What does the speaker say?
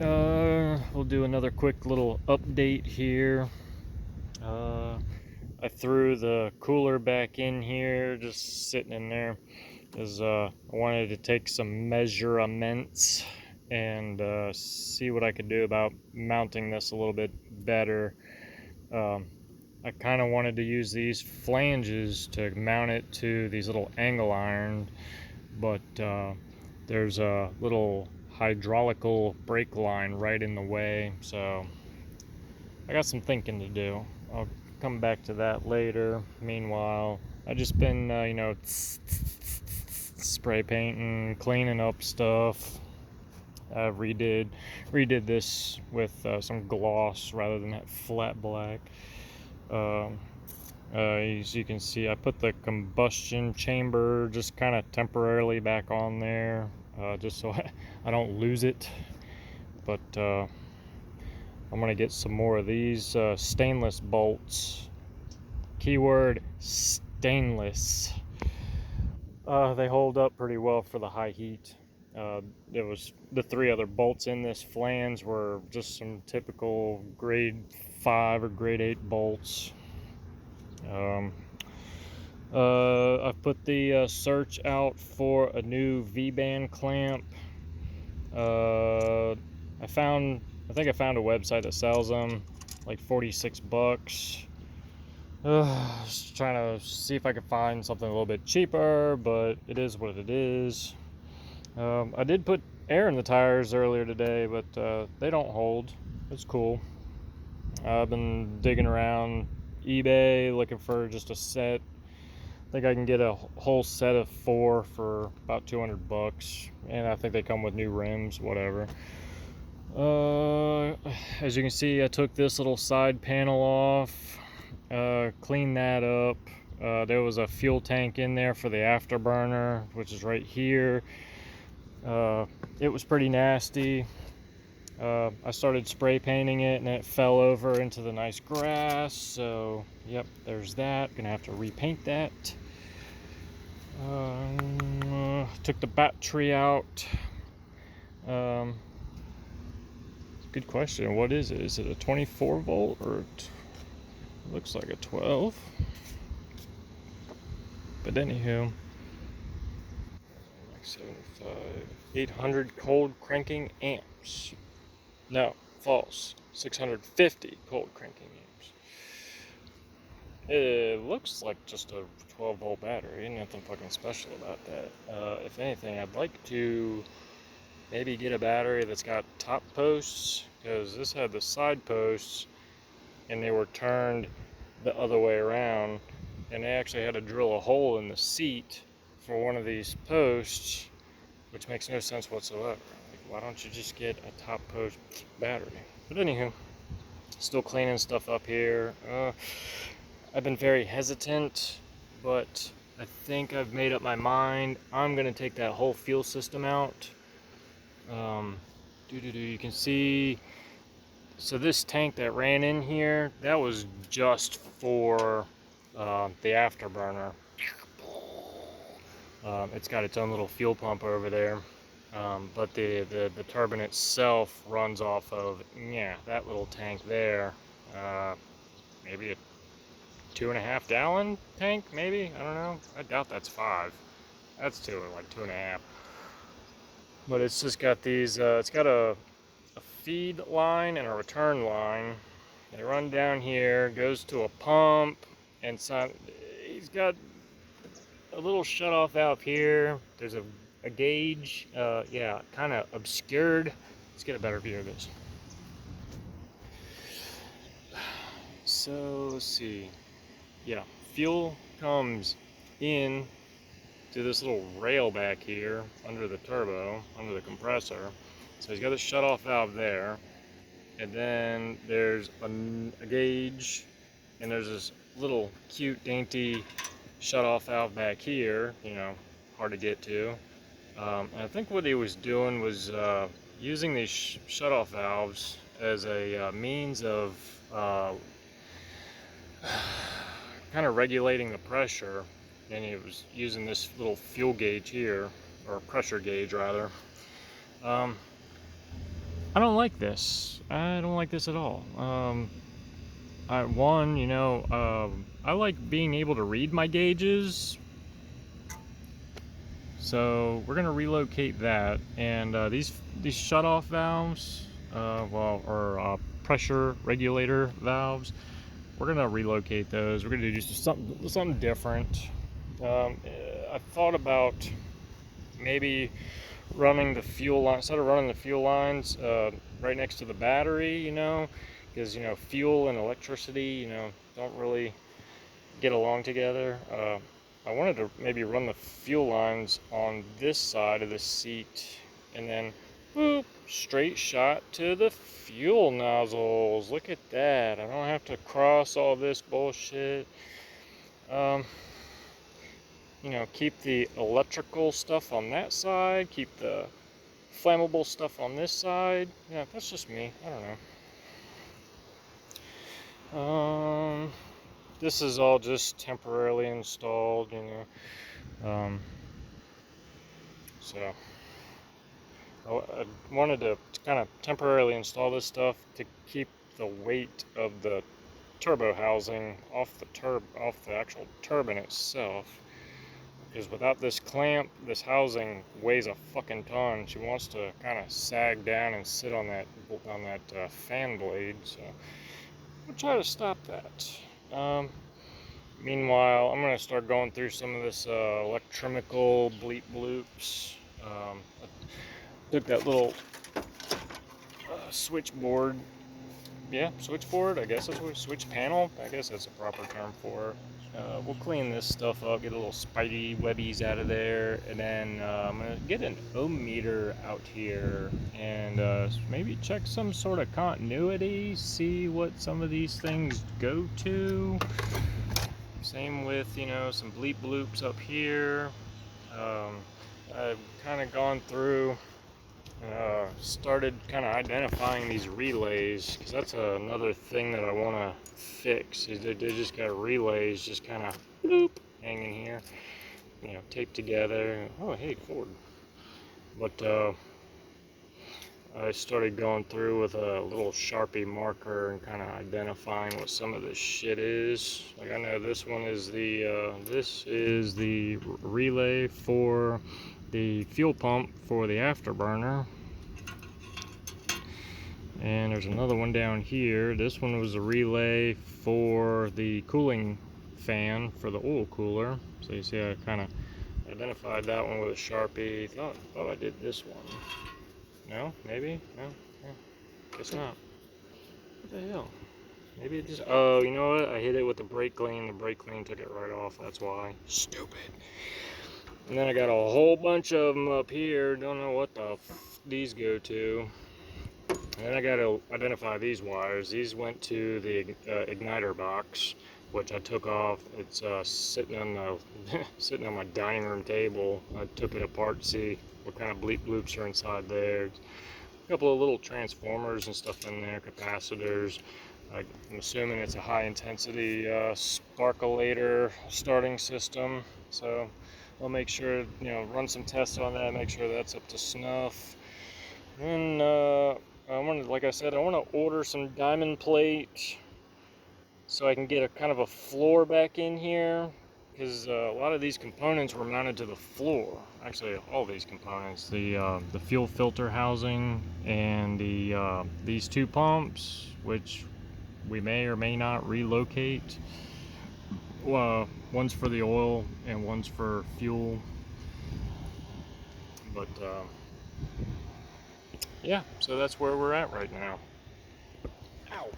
Alright, we'll do another quick little update here. I threw the cooler back in here, just sitting in there, because I wanted to take some measurements and see what I could do about mounting this a little bit better. I kind of wanted to use these flanges to mount it to these little angle irons, but there's a little hydraulical brake line right in the way, so I got some thinking to do. I'll come back to that later. Meanwhile, I just been spray painting, cleaning up stuff. I redid this with some gloss rather than that flat black. As you can see, I put the combustion chamber just kind of temporarily back on there, just so I don't lose it. But I'm gonna get some more of these stainless bolts. Keyword stainless. They hold up pretty well for the high heat. It was the three other bolts in this flange were just some typical grade 5 or grade 8 bolts. I've put the search out for a new V-band clamp. I think I found a website that sells them, like 46 bucks. Just trying to see if I could find something a little bit cheaper, but it is what it is. I did put air in the tires earlier today, but they don't hold. It's cool. I've been digging around eBay looking for just a set. I think I can get a whole set of 4 for about 200 bucks, and I think they come with new rims, whatever. As you can see, I took this little side panel off, cleaned that up. There was a fuel tank in there for the afterburner, which is right here. It was pretty nasty. I started spray painting it and it fell over into the nice grass, so yep, there's that. Gonna have to repaint that. Took the battery out. Good question. What is it? Is it a 24 volt or looks like a 12? But anywho, 75, 800 cold cranking amps. No, false. 650 cold cranking amps. It looks like just a 12 volt battery. Ain't nothing fucking special about that. If anything, I'd like to maybe get a battery that's got top posts, because this had the side posts and they were turned the other way around, and they actually had to drill a hole in the seat for one of these posts, which makes no sense whatsoever. Like, why don't you just get a top post battery? But anywho, still cleaning stuff up here. I've been very hesitant, but I think I've made up my mind. I'm gonna take that whole fuel system out. You can see, so this tank that ran in here, that was just for the afterburner. It's got its own little fuel pump over there, but the turbine itself runs off of, yeah, that little tank there. Maybe a 2.5 gallon tank, maybe, I don't know. I doubt that's 5. That's like 2.5. But it's just got these, it's got a feed line and a return line. They run down here, goes to a pump, and so he's got a little shut-off valve here. There's a gauge, yeah, kind of obscured. Let's get a better view of this. So, let's see. Yeah, fuel comes in to this little rail back here under the turbo, under the compressor. So he's got a shut-off valve there, and then there's a gauge, and there's this little cute dainty shut-off valve back here, you know, hard to get to. And I think what he was doing was using these shut-off valves as a means of kind of regulating the pressure, and he was using this little fuel gauge here, or pressure gauge rather. I don't like this. I don't like this at all. I like being able to read my gauges. So we're gonna relocate that, and these shut-off valves, or pressure regulator valves, we're gonna relocate those. We're gonna do just something different. I thought about maybe running the fuel line, instead of running the fuel lines right next to the battery, because fuel and electricity, don't really get along together. I wanted to maybe run the fuel lines on this side of the seat, and then boop, straight shot to the fuel nozzles. Look at that. I don't have to cross all this bullshit. Keep the electrical stuff on that side, keep the flammable stuff on this side. Yeah, that's just me. I don't know. This is all just temporarily installed, so I wanted to kind of temporarily install this stuff to keep the weight of the turbo housing off the actual turbine itself. Because without this clamp, this housing weighs a fucking ton. She wants to kind of sag down and sit on that fan blade. So we'll try to stop that. Meanwhile, I'm gonna start going through some of this electromical bleep bloops. I took that little switchboard. Yeah, switchboard. I guess that's what switch panel. I guess that's a proper term for it. We'll clean this stuff up, get a little spidey webbies out of there, and then I'm gonna get an ohm meter out here and maybe check some sort of continuity, see what some of these things go to. Same with some bleep bloops up here. I've kind of gone through. Started kind of identifying these relays, because that's another thing that I want to fix. Is they just got relays just kind of bloop hanging here, taped together. Oh, hey, Ford. But I started going through with a little Sharpie marker and kind of identifying what some of this shit is. Like, I know this one is the relay for the fuel pump for the afterburner, and there's another one down here. This one was a relay for the cooling fan for the oil cooler. So you see I kind of identified that one with a Sharpie. Thought I did this one. No, maybe? No, guess not. What the hell? Maybe it just, oh, you know what? I hit it with the brake clean. The brake clean took it right off. That's why. Stupid. And then I got a whole bunch of them up here. Don't know what the these go to. And then I got to identify these wires. These went to the igniter box, which I took off. It's sitting on my dining room table. I took it apart to see what kind of bleep bloops are inside there. A couple of little transformers and stuff in there, capacitors. I'm assuming it's a high intensity sparkulator starting system. So I'll make sure, run some tests on that, make sure that's up to snuff. And like I said, I want to order some diamond plate so I can get a kind of a floor back in here, because a lot of these components were mounted to the floor. Actually, all these components, the fuel filter housing and these two pumps, which we may or may not relocate. One's for the oil and one's for fuel. But yeah, so that's where we're at right now. Ow.